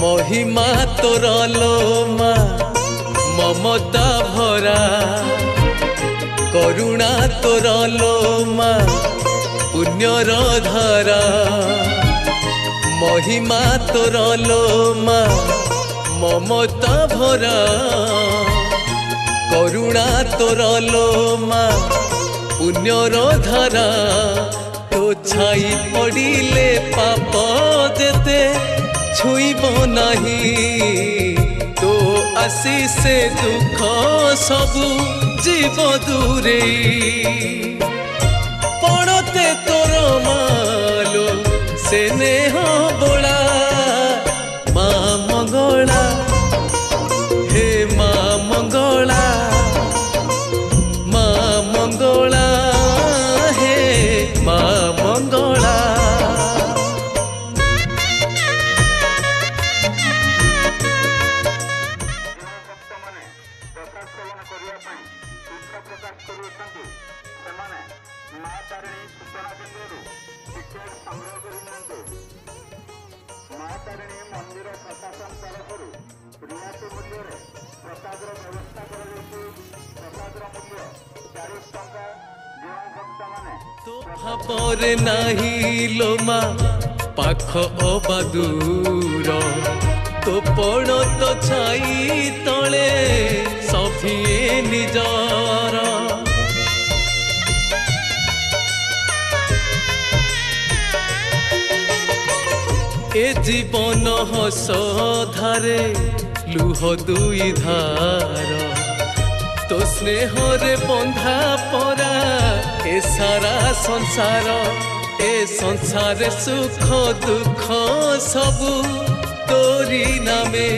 महिमा तोर लो मा ममता भरा करुणा तोर लो मा पुण्यर धारा महिमा तोर लो मा ममता भरा करुणा तोर लो मा पुण्यर धारा तो छाई पड़िले पाप देते छुईब नहीं तो आशीष दुख सबू जीव दूरे पड़ते तोर मालो से नेह बोला माँ मंगला हे माँ मंगला माँ मंगला हे माँ मंगला भावर नाही लो मा पाख अबा दूर तो पण तो छाई तले सफिए निजर ए जीवन हस धारे लुह दुई धार तो स्नेह रे बंधा परा ए सारा संसार ए संसार सुख दुख सबू तोरी नामे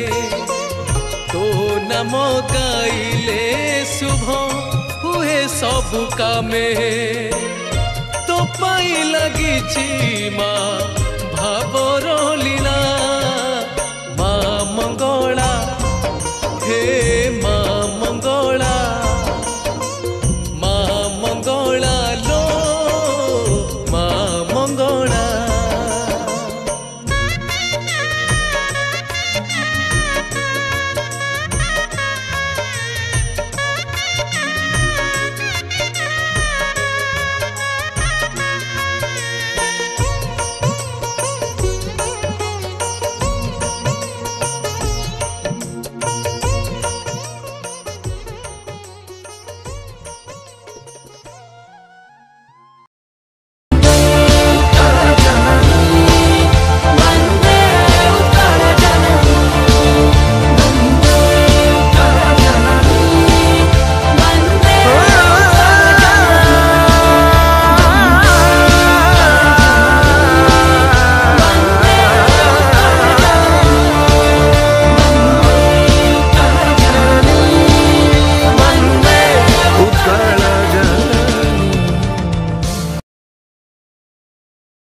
तो नाम गाइले शुभ हुए सबू कामे तो पाई लगी माँ